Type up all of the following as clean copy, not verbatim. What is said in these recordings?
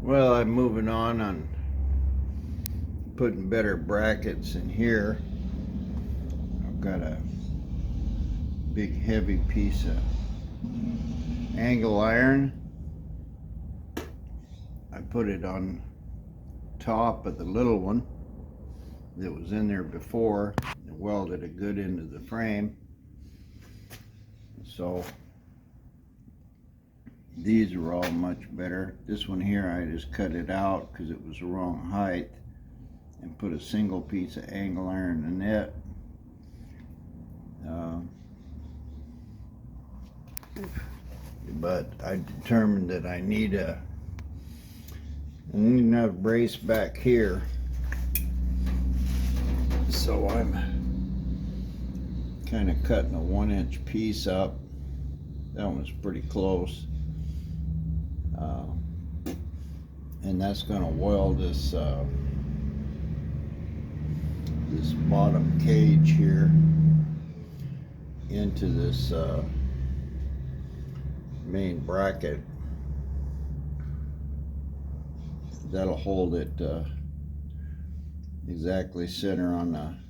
Well, I'm moving on putting better brackets in here. I've got a big heavy piece of angle iron. I put it on top of the little one that was in there before and welded it good into the frame. So these are all much better. This one here I just cut it out because it was the wrong height and put a single piece of angle iron in it. But I determined that I need enough brace back here, so I'm kind of cutting a 1-inch piece up. That one's pretty close, and that's going to weld this this bottom cage here into this main bracket. That'll hold it exactly center on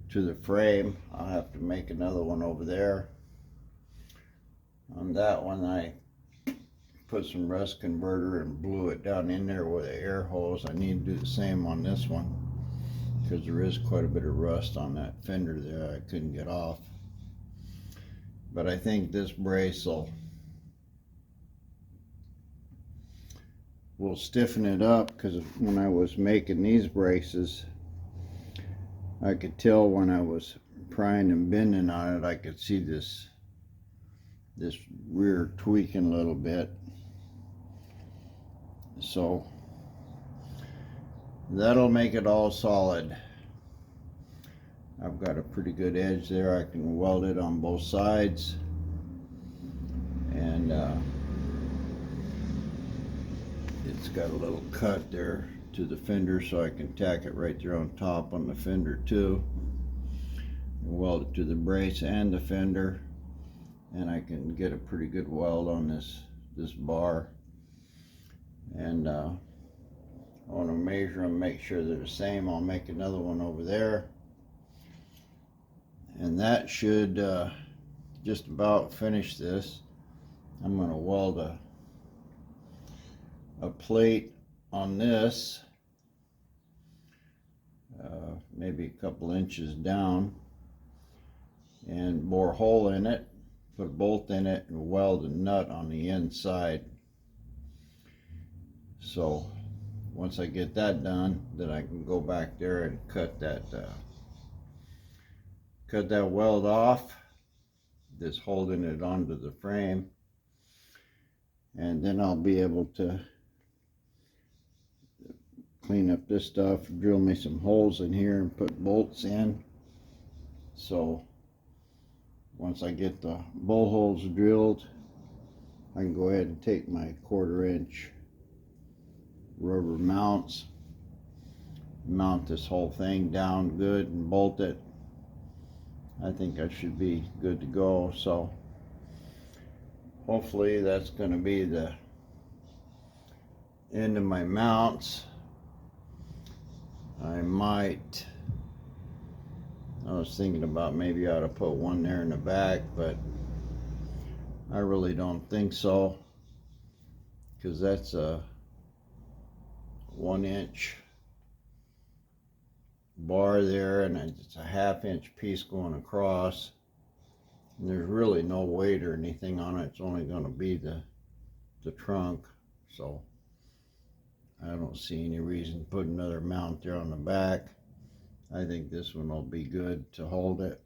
to the frame. I'll have to make another one over there. On that one I put some rust converter and blew it down in there with an air hose. I need to do the same on this one because there is quite a bit of rust on that fender there I couldn't get off. But I think this brace will stiffen it up, because when I was making these braces I could tell when I was prying and bending on it, I could see this rear tweaking a little bit. So that'll make it all solid. I've got a pretty good edge there. I can weld it on both sides, and it's got a little cut there to the fender, so I can tack it right there on top on the fender too, and weld it to the brace and the fender, and I can get a pretty good weld on this bar. And I want to measure them, make sure they're the same. I'll make another one over there, and that should just about finish this. I'm going to weld a plate on this, maybe a couple inches down, and bore a hole in it, put a bolt in it, and weld a nut on the inside. So once I get that done, then I can go back there and cut that weld off that's holding it onto the frame, and then I'll be able to clean up this stuff, drill me some holes in here and put bolts in. So once I get the bolt holes drilled, I can go ahead and take my 1/4 inch rubber mounts, mount this whole thing down good and bolt it. I think I should be good to go. So hopefully that's going to be the end of my mounts. I was thinking about maybe I ought to put one there in the back, but I really don't think so, because that's a 1-inch bar there, and it's a 1/2 inch piece going across, and there's really no weight or anything on it. It's only going to be the trunk, so I don't see any reason to put another mount there on the back. I think this one will be good to hold it.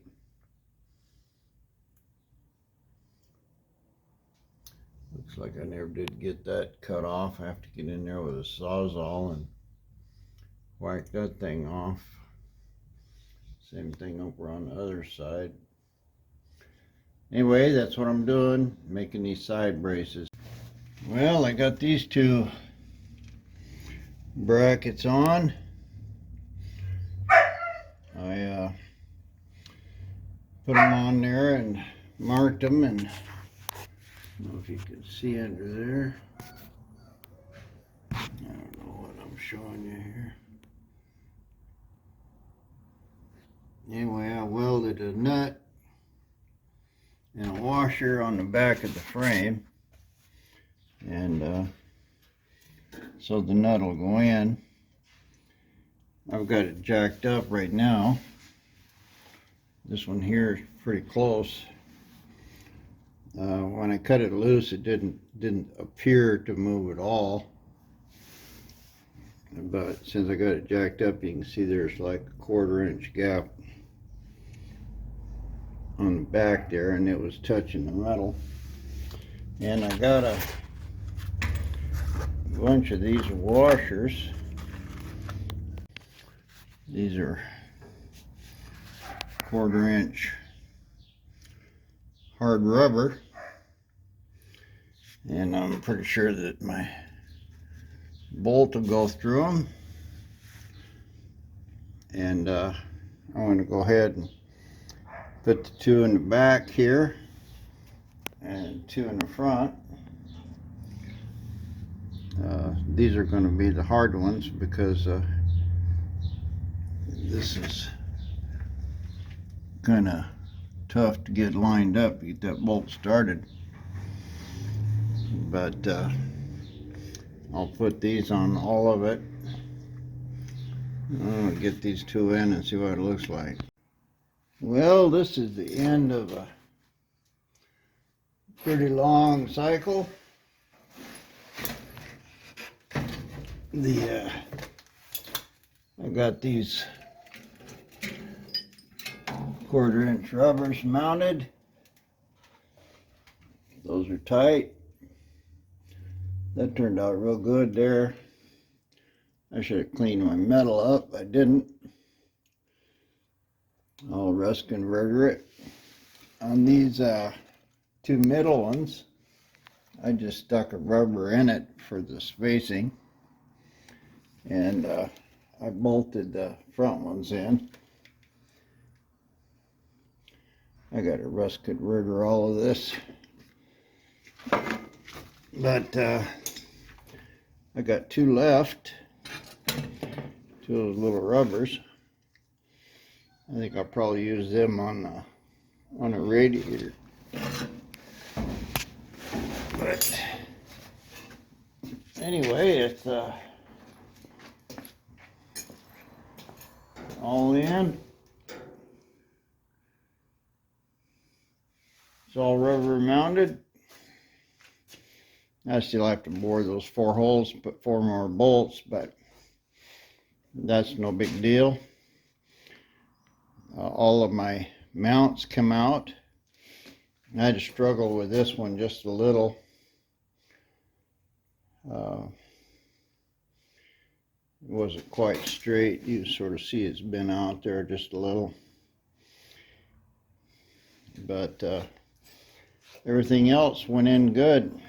Looks like I never did get that cut off. I have to get in there with a sawzall and whack that thing off. Same thing over on the other side. Anyway, that's what I'm doing, making these side braces. Well, I got these two brackets on. I put them on there and marked them, and I don't know if you can see under there. I'm showing you here. Anyway, I welded a nut and a washer on the back of the frame, and so the nut will go in. I've got it jacked up right now. This one here is pretty close. When I cut it loose, it didn't appear to move at all. But since I got it jacked up, you can see there's like a 1/4 inch gap on the back there, and it was touching the metal. And I got a bunch of these washers. These are 1/4 inch hard rubber, and I'm pretty sure that my bolt will go through them. And I'm going to go ahead and put the 2 in the back here and 2 in the front. These are going to be the hard ones because this is kind of tough to get lined up, get that bolt started. But I'll put these on all of it. I'm going to get these 2 in and see what it looks like. Well, this is the end of a pretty long cycle. I got these 1/4 inch rubbers mounted. Those are tight. That turned out real good there. I should have cleaned my metal up. I didn't. I'll rust converter it. On these 2 middle ones, I just stuck a rubber in it for the spacing, and I bolted the front ones in. I got to rust converter all of this, but I got 2 left, 2 of those little rubbers. I think I'll probably use them on a radiator. But anyway, it's all in. It's all rubber mounted. I still have to bore those 4 holes, put 4 more bolts, but that's no big deal. All of my mounts come out. I had to struggle with this one just a little. It wasn't quite straight. You sort of see it's been out there just a little. But everything else went in good.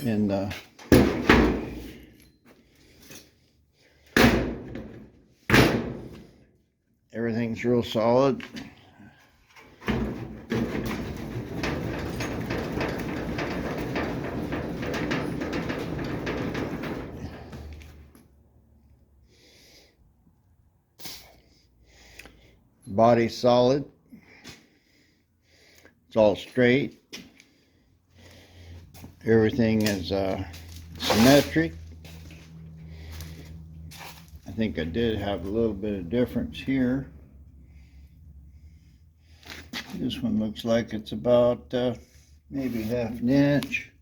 And everything's real solid. Body solid. It's all straight. Everything is symmetric. I think I did have a little bit of difference here. This one looks like it's about maybe 1/2 inch,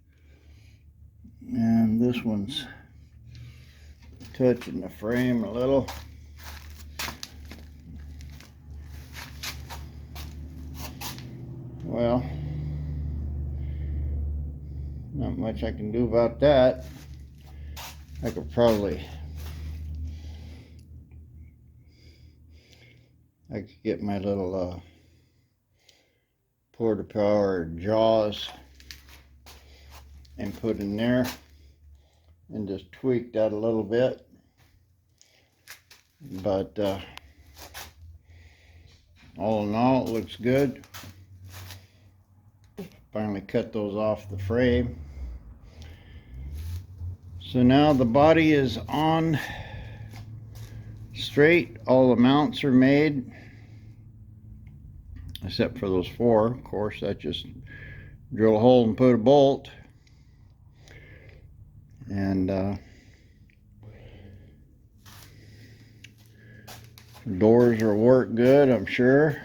and this one's touching the frame a little. Well, not much I can do about that. I could get my little porta power jaws and put in there and just tweak that a little bit. But all in all, it looks good. Finally cut those off the frame. So now the body is on straight. All the mounts are made, except for those four. Of course, that just drill a hole and put a bolt. And doors will work good, I'm sure.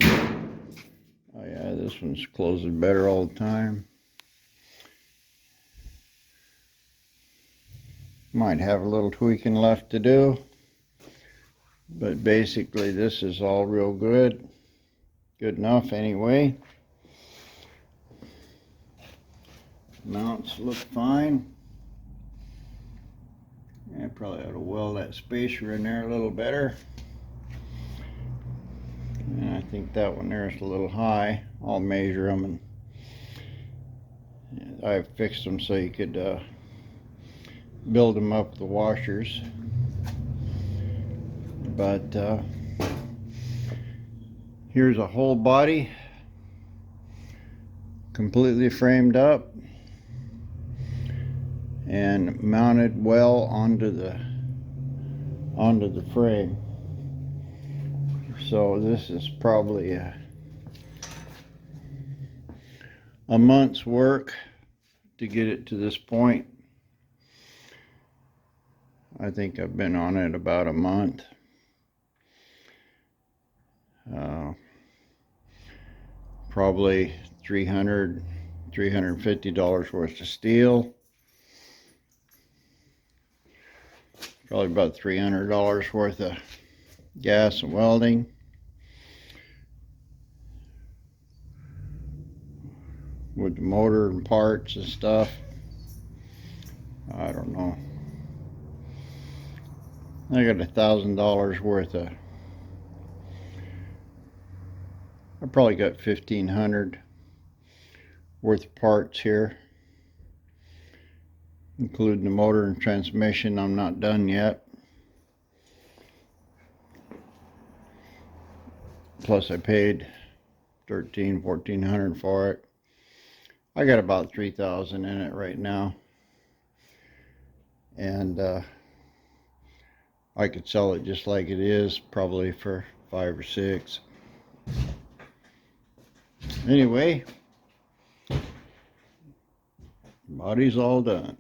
Oh yeah, this one's closing better all the time. Might have a little tweaking left to do, but basically this is all real good. Good enough anyway. Mounts look fine. I probably ought to weld that spacer in there a little better. And I think that one there is a little high. I'll measure them, and I've fixed them so you could build them up with the washers. But here's a whole body completely framed up and mounted well onto the frame. So this is probably a month's work to get it to this point. I think I've been on it about a month. Probably $350 worth of steel. Probably about $300 worth of gas and welding. With the motor and parts and stuff. I don't know. I got $1,000 worth of. I probably got $1,500 worth of parts here, including the motor and transmission. I'm not done yet. Plus I paid $1,400 for it. I got about $3,000 in it right now, and I could sell it just like it is, probably for $5 or $6. Anyway, body's all done.